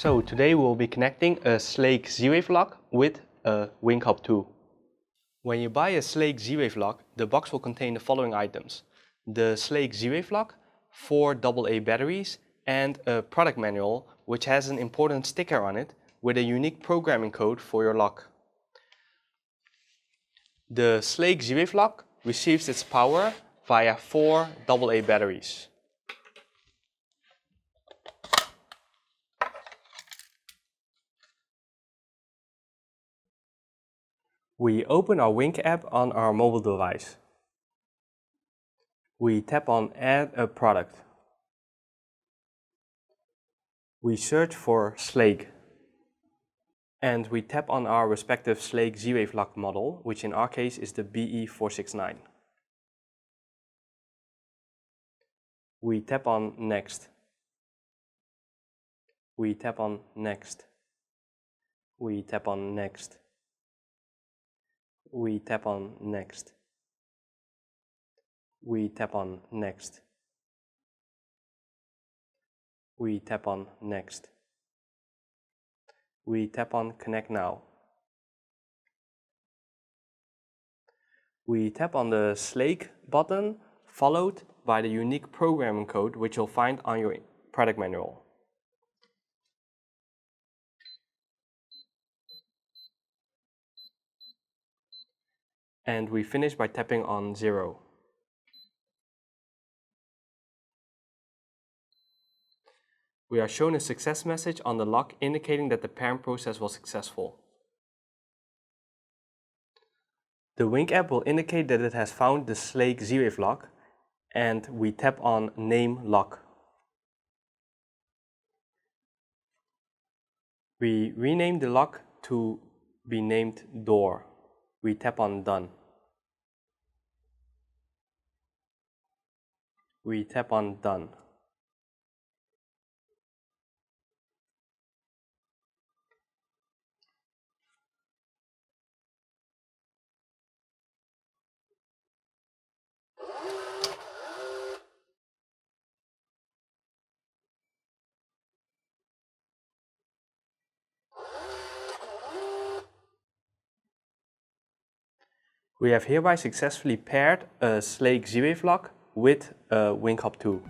So today we'll be connecting a Schlage Z-Wave lock with a Wing Hub 2. When you buy a Schlage Z-Wave lock, the box will contain the following items: the Schlage Z-Wave lock, 4 AA batteries, and a product manual which has an important sticker on it with a unique programming code for your lock. The Schlage Z-Wave lock receives its power via 4 AA batteries. We open our Wing app on our mobile device. We tap on Add a product. We search for Schlage. And we tap on our respective Schlage Z-Wave lock model, which in our case is the BE469. We tap on Next. We tap on Next. We tap on Next. We tap on Next. We tap on Next. We tap on Next. We tap on Connect Now. We tap on the Schlage button, followed by the unique programming code which you'll find on your product manual. And we finish by tapping on 0. We are shown a success message on the lock indicating that the parent process was successful. The Wing app will indicate that it has found the Schlage Z-Wave lock, and we tap on Name Lock. We rename the lock to be named Door. We tap on Done. We tap on Done. We have hereby successfully paired a Schlage Z-Wave lock with a Wing Hub 2.